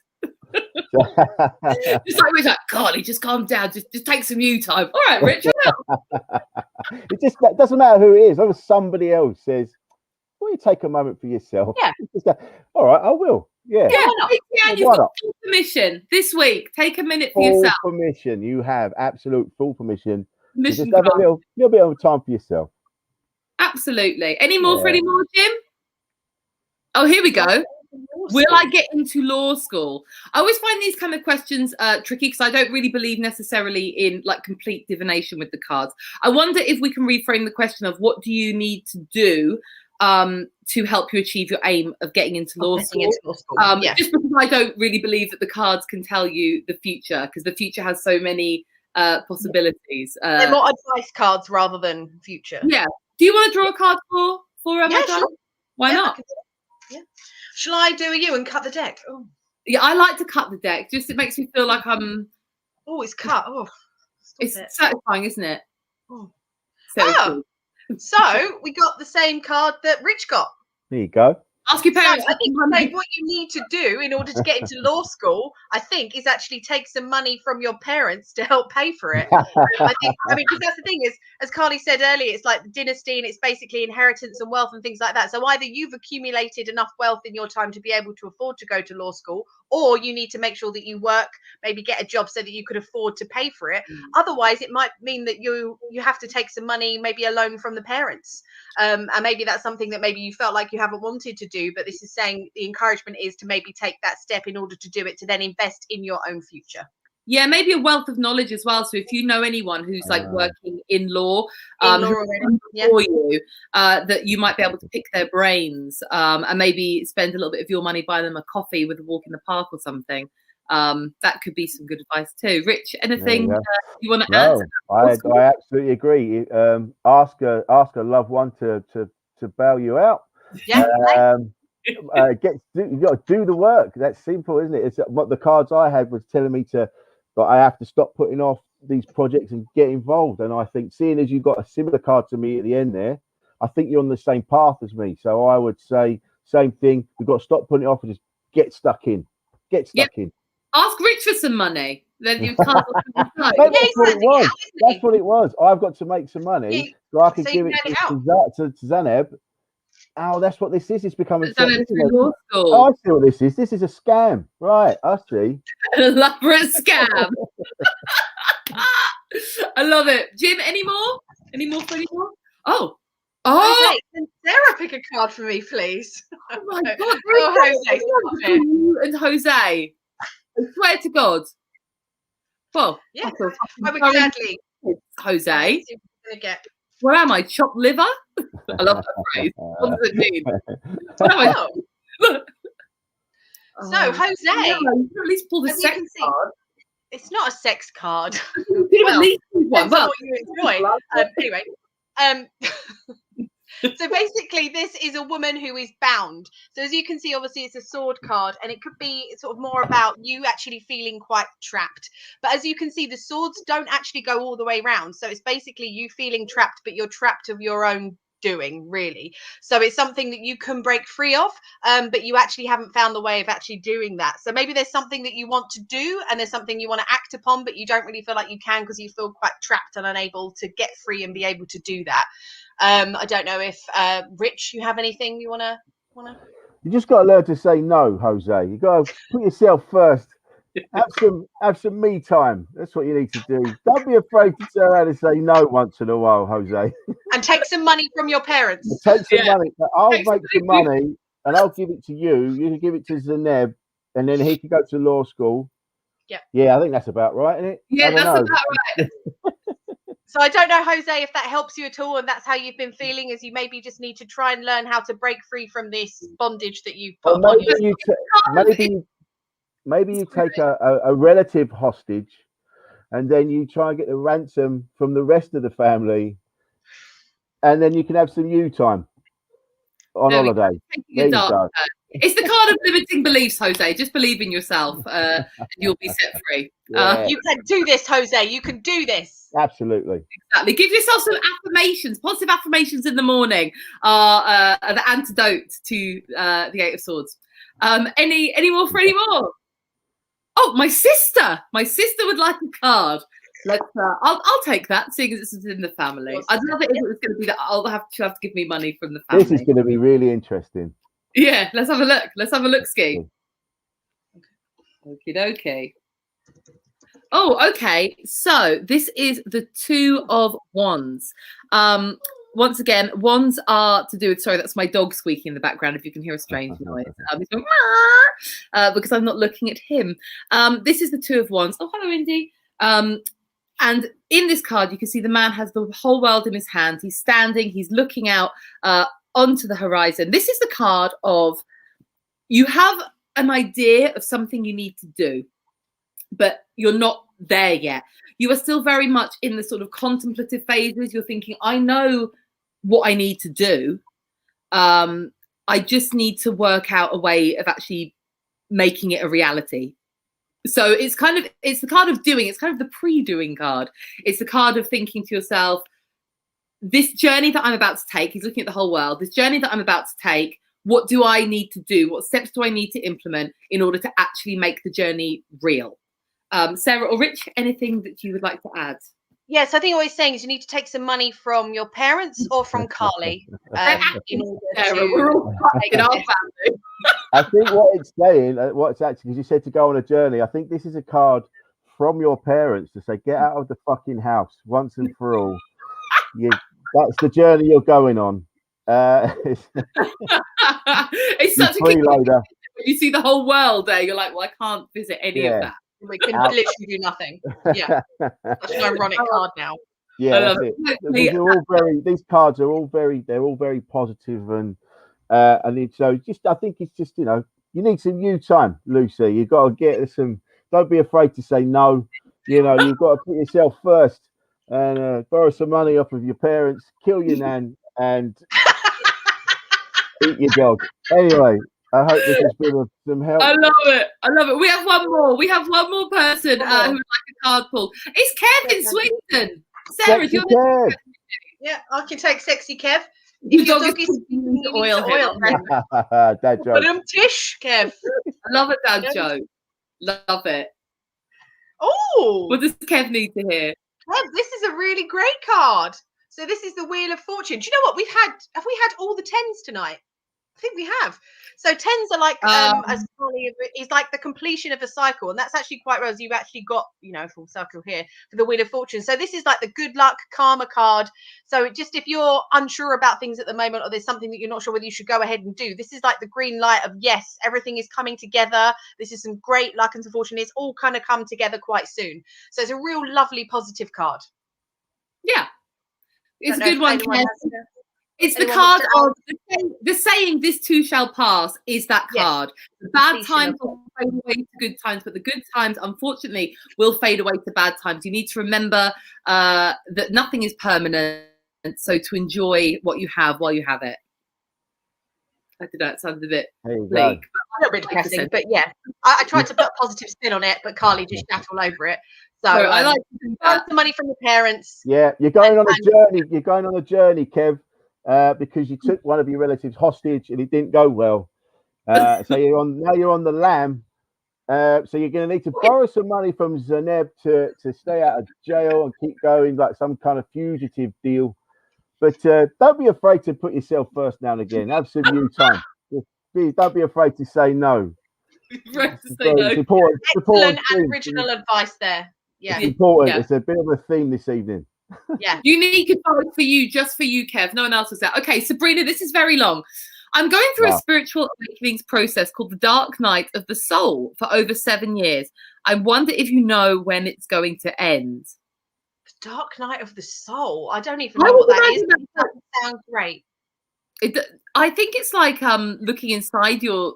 Just like we're like, Carly, just calm down. Just take some you time. All right, Richard. It just that doesn't matter who it is. If somebody else says, "Will you take a moment for yourself?" Yeah. Just go, all right, I will. Yeah. Yeah, you've got full permission this week. Take a minute for yourself. Full permission. You have absolute full permission. Permission Just have a little bit of time for yourself. Absolutely. Any more for any more, Jim? Oh, here we go. Will I get into law school? I always find these kind of questions tricky because I don't really believe necessarily in like complete divination with the cards. I wonder if we can reframe the question of what do you need to do to help you achieve your aim of getting into law school. Just because I don't really believe that the cards can tell you the future, because the future has so many possibilities. They're more advice cards rather than future. Yeah. Do you want to draw a card for yeah, sure. Why not? Yeah. Shall I do you and cut the deck? Oh. Yeah, I like to cut the deck. Just it makes me feel like I'm. Oh, it's cut. Oh, it's satisfying, isn't it? Oh. So, so we got the same card that Rich got. There you go. Ask your parents. I think what you need to do in order to get into law school, I think, is actually take some money from your parents to help pay for it. I mean, because that's the thing is, as Carly said earlier, it's like the dynasty and it's basically inheritance and wealth and things like that. So either you've accumulated enough wealth in your time to be able to afford to go to law school, or you need to make sure that you work, maybe get a job so that you could afford to pay for it. Otherwise, it might mean that you have to take some money, maybe a loan from the parents. And maybe that's something that maybe you felt like you haven't wanted to do, but this is saying the encouragement is to maybe take that step in order to do it, to then invest in your own future. Yeah, maybe a wealth of knowledge as well. So if you know anyone who's like working in law, for you, that you might be able to pick their brains and maybe spend a little bit of your money, buy them a coffee with a walk in the park or something. That could be some good advice too. Rich, anything you want to add? I absolutely agree. Ask a loved one to bail you out. Yeah. You got to do the work. That's simple, isn't it? It's what the cards I had was telling me that I have to stop putting off these projects and get involved. And I think, seeing as you've got a similar card to me at the end there, I think you're on the same path as me. So I would say same thing. We've got to stop putting it off and just get stuck in. In. Ask Rich for some money. Then you can't. That's what it was. That's what it was. I've got to make some money so I can give it to Zaneb. Oh, that's what this is. It's becoming. I see what this is. This is a scam, right? I see. An elaborate scam. I love it, Jim. Any more? Any more? Oh. Okay, can Sarah pick a card for me, please? Oh my God! Jose, and Jose. I swear to God. Well, yeah, I would gladly. Jose. Where am I? Chopped liver? I love that phrase. What does it mean? What am I? So, Jose, you at least pull the sex card. It's not a sex card. Well, depends on what you enjoy. Anyway, so basically, basically, this is a woman who is bound. So as you can see, obviously it's a sword card, and it could be sort of more about you actually feeling quite trapped. But as you can see, the swords don't actually go all the way round. So it's basically you feeling trapped, but you're trapped of your own doing, really. So it's something that you can break free of, but you actually haven't found the way of actually doing that. So maybe there's something that you want to do, and there's something you want to act upon, but you don't really feel like you can because you feel quite trapped and unable to get free and be able to do that. I don't know if Rich, you have anything you wanna? You just got to learn to say no, Jose. You got to put yourself first. Have some me time. That's what you need to do. Don't be afraid to turn around and say no once in a while, Jose. And take some money from your parents. Take some money. I'll Take make some money and I'll give it to you. You can give it to Zaneb, and then he can go to law school. Yeah, I think that's about right, isn't it? Yeah, that's about right. So I don't know, Jose, if that helps you at all, and that's how you've been feeling, as you maybe just need to try and learn how to break free from this bondage that you've put Well, upon yourself. maybe you take a relative hostage, and then you try and get the ransom from the rest of the family, and then you can have some you time on holiday. There you go. It's the card of limiting beliefs, Jose. Just believe in yourself, and you'll be set free. Yeah. You can do this, Jose. You can do this. Absolutely. Exactly. Give yourself some affirmations. Positive affirmations in the morning are the antidote to the Eight of Swords. Any more for any more? Oh, my sister. My sister would like a card. Let's. I'll take that, seeing as it's in the family. I'd love it if it was going to be that she'll have to give me money from the family. This is going to be really interesting. Yeah, let's have a look. Let's have a look, Ski. Okie dokie. Oh, okay. So this is the Two of Wands. Once again, wands are to do with, sorry, that's my dog squeaking in the background if you can hear a strange noise. He's going, because I'm not looking at him. This is the Two of Wands. Oh, hello, Indy. And in this card, you can see the man has the whole world in his hands. He's standing, he's looking out onto the horizon. This is the card of you have an idea of something you need to do, but you're not there yet. You are still very much in the sort of contemplative phases. You're thinking, I know what I need to do. I just need to work out a way of actually making it a reality. So it's the card of doing. It's kind of the pre-doing card. It's the card of thinking to yourself, this journey that I'm about to take, he's looking at the whole world, this journey that I'm about to take, what do I need to do? What steps do I need to implement in order to actually make the journey real? Sarah or Rich, anything that you would like to add? Yes, I think what he's saying is you need to take some money from your parents or from Carly. In order to... We're all in our family. I think what it's saying, what's actually, because you said to go on a journey, I think this is a card from your parents to say, get out of the fucking house once and for all. That's the journey you're going on. It's such a freeloader. You see the whole world there, you're like, well, I can't visit any of that. We can literally do nothing. Yeah, that's an ironic card now. Yeah, that's it. These cards are all very positive and so I think it's just, you need some you time, Lucy. You've got to get some. Don't be afraid to say no. You've got to put yourself first and borrow some money off of your parents, kill your nan, and eat your dog. Anyway. I hope this has been of some help. I love it. We have one more person who would like a card pulled. It's Kev in Sweden. Sarah, do you want to? Yeah, I can take sexy Kev. If your dog is oil. Dad joke. Put him tish, Kev. I love a dad joke. Love it. Oh, what does Kev need to hear? Kev, this is a really great card. So this is the Wheel of Fortune. Do you know what have we had all the 10s tonight? I think we have. So 10s are like as Carly is like the completion of a cycle, and that's actually quite well. You actually got full circle here for the Wheel of Fortune. So this is like the good luck karma card. So just if you're unsure about things at the moment, or there's something that you're not sure whether you should go ahead and do, this is like the green light of yes, everything is coming together. This is some great luck and some fortune. It's all kind of come together quite soon. So it's a real lovely positive card. Yeah, it's a good one. It's the card of the saying, this too shall pass, is that card. The bad times will fade away to good times, but the good times, unfortunately, will fade away to bad times. You need to remember that nothing is permanent, so to enjoy what you have while you have it. I don't know, it sounded a bit There you bleak. go. A little bit depressing, but yeah, I tried to put a positive spin on it, but Carly just shat all over it. So So I like to do find that. some money from the parents. Yeah, you're going on a And- journey. You're going on a journey, Kev, because you took one of your relatives hostage and it didn't go well. So you're on the lam. So you're going to need to borrow some money from Zeneb to stay out of jail and keep going like some kind of fugitive deal. But don't be afraid to put yourself first now and again. Have some you time. Don't be afraid to say no. Right to say no. It's important. Excellent and original advice there. Yeah, It's important. Yeah. It's a bit of a theme this evening. yeah. Unique advice for you, just for you, Kev. No one else was there. Okay, Sabrina, this is very long. I'm going through a spiritual awakenings process called the Dark Night of the Soul for over 7 years. I wonder if you know when it's going to end. The Dark Night of the Soul. I don't even know what that is. But it doesn't sound great. I think it's like looking inside your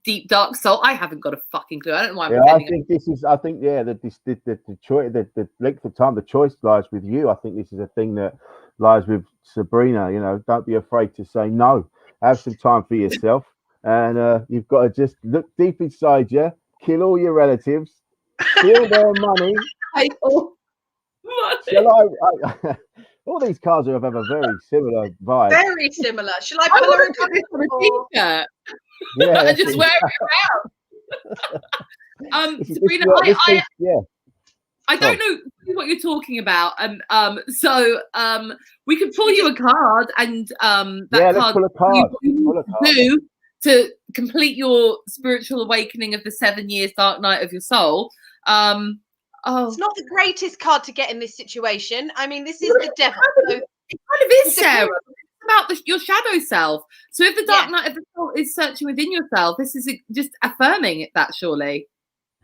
deep dark soul. I haven't got a fucking clue. I don't know why I'm pretending. The choice, the length of time, the choice lies with you. I think this is a thing that lies with Sabrina. You know, don't be afraid to say no. Have some time for yourself, and you've got to just look deep inside you, kill all your relatives, steal their money. Shall I all these cards have a very similar vibe. Very similar. Shall I pull her a t-shirt? Yeah, and just wear it around. Sabrina, I don't know what you're talking about. So we could pull you a card, and that let's card, pull a card. Do to complete your spiritual awakening of the 7 years dark night of your soul. It's not the greatest card to get in this situation. I mean, this is the devil. So it kind of is, Sarah. It's about your shadow self. So if the dark night of the soul is searching within yourself, this is just affirming that, surely.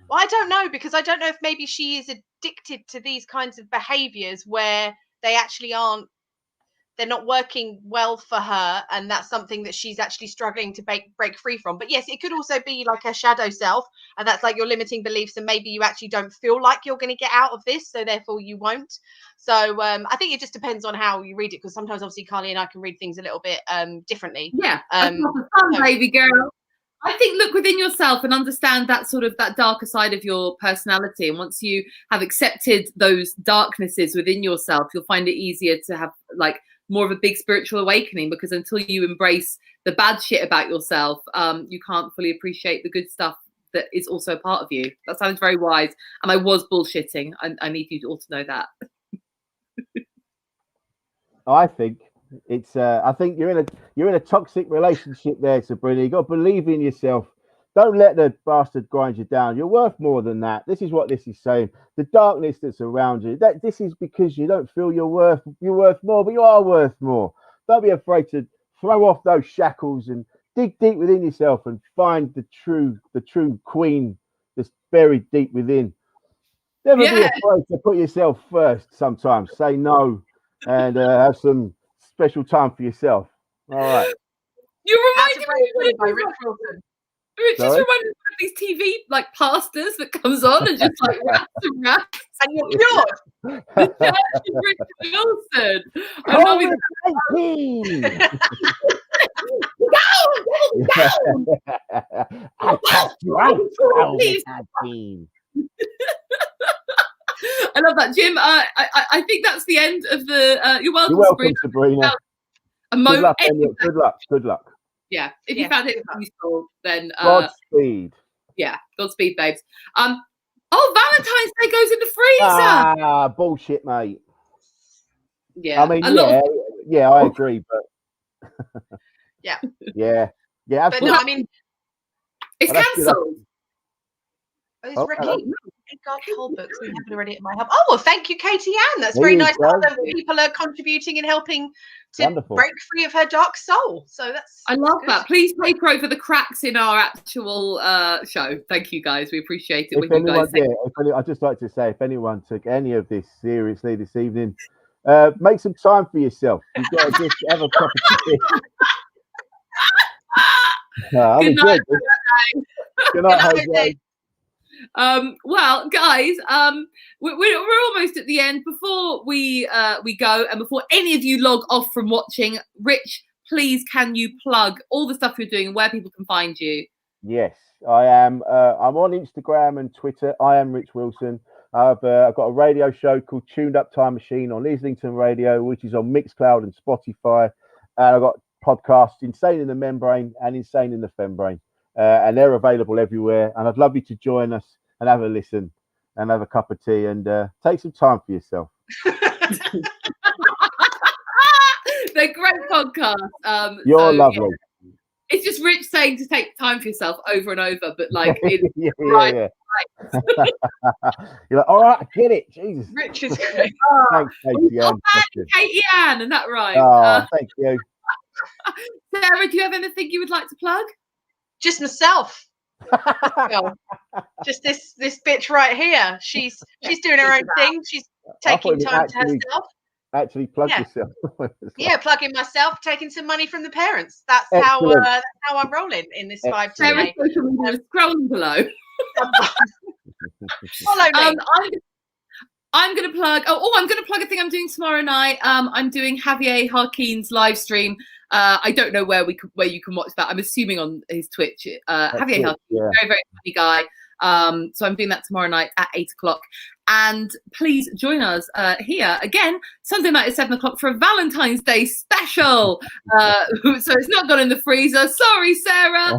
Well, I don't know, because I don't know if maybe she is addicted to these kinds of behaviors where they actually they're not working well for her, and that's something that she's actually struggling to break free from. But yes, it could also be like her shadow self, and that's like your limiting beliefs, and maybe you actually don't feel like you're going to get out of this, so therefore you won't. So I think it just depends on how you read it, because sometimes obviously Carly and I can read things a little bit differently. Yeah, baby girl. I think look within yourself and understand that darker side of your personality. And once you have accepted those darknesses within yourself, you'll find it easier to have like more of a big spiritual awakening, because until you embrace the bad shit about yourself, you can't fully appreciate the good stuff that is also part of you. That sounds very wise. And I was bullshitting. I need you all to know that. I think it's I think you're in a toxic relationship there, Sabrina. You got to believe in yourself. Don't let the bastard grind you down. You're worth more than that. This is what this is saying. The darkness that's around you, this is because you don't feel you're worth more, but you are worth more. Don't be afraid to throw off those shackles and dig deep within yourself and find the true queen that's buried deep within. Never be afraid to put yourself first sometimes. Say no and have some special time for yourself. All right. You're reminding by Rick Wilson. It just reminds me of these TV like pastors that comes on and just like raps and raps. And you're cured. The Church of Rick Wilson. I love it. Go! I cast you out. I love that, Jim. I think that's the end of the. You're welcome, Sabrina. Good luck. Yeah, if you found it useful, then Godspeed. Yeah, Godspeed, babes. Valentine's Day goes in the freezer. Ah, bullshit, mate. Yeah, I mean, I agree, but yeah, absolutely. But no, I mean, it's cancelled. It's Ricky. Got whole books we haven't already at my hub. Oh, well, thank you, Katie Ann. That's very nice. Other people are contributing and helping to break free of her dark soul. So I love that. Please pray for the cracks in our actual show. Thank you, guys. We appreciate it. I'd just like to say, if anyone took any of this seriously this evening, make some time for yourself. You've got to just have a cup of tea. Good night. Good night, Jose. Well, guys, we're almost at the end. Before we go, and before any of you log off from watching, Rich, please can you plug all the stuff you're doing and where people can find you? Yes, I am. I'm on Instagram and Twitter. I am Rich Wilson. I've got a radio show called Tuned Up Time Machine on Islington Radio, which is on Mixcloud and Spotify. And I've got podcasts Insane in the Membrane and Insane in the Fembrane. And they're available everywhere. And I'd love you to join us and have a listen and have a cup of tea and take some time for yourself. They're great podcasts. You're lovely. Yeah. It's just Rich saying to take time for yourself over and over, but like, yeah. Right. You're like, all right, I get it. Jesus. Rich is great. Thanks, Katie Ann. Katie Ann, and that right. Oh, thank you. Sarah, do you have anything you would like to plug? Just myself. Well, just this bitch right here. She's doing her own thing. She's taking time to herself. Actually plug yourself. Yeah, plugging myself, taking some money from the parents. That's how I'm rolling in this vibe today. Scrolling below. Follow me. I'm going to plug. I'm going to plug a thing I'm doing tomorrow night. I'm doing Javier Harkeen's live stream. I don't know where you can watch that. I'm assuming on his Twitch. Javier Harkeen, very, very funny guy. So I'm doing that tomorrow night at 8:00. And please join us here again Sunday night at 7:00 for a Valentine's Day special. So it's not gone in the freezer. Sorry, Sarah.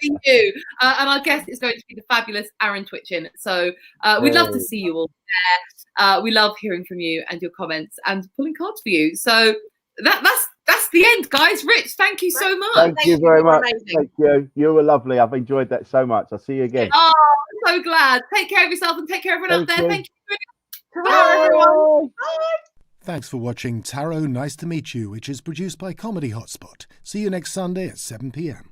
You. And our guest is going to be the fabulous Aaron Twitchin. So we'd love to see you all there. We love hearing from you and your comments and pulling cards for you. So that's the end, guys. Rich, thank you so much. Thank you very much. Thank you. You were lovely. I've enjoyed that so much. I'll see you again. Oh, I'm so glad. Take care of yourself and take care of everyone out there. Thank you. Bye, everyone. Bye. Thanks for watching Tarot Nice to Meet You, which is produced by Comedy Hotspot. See you next Sunday at 7 p.m.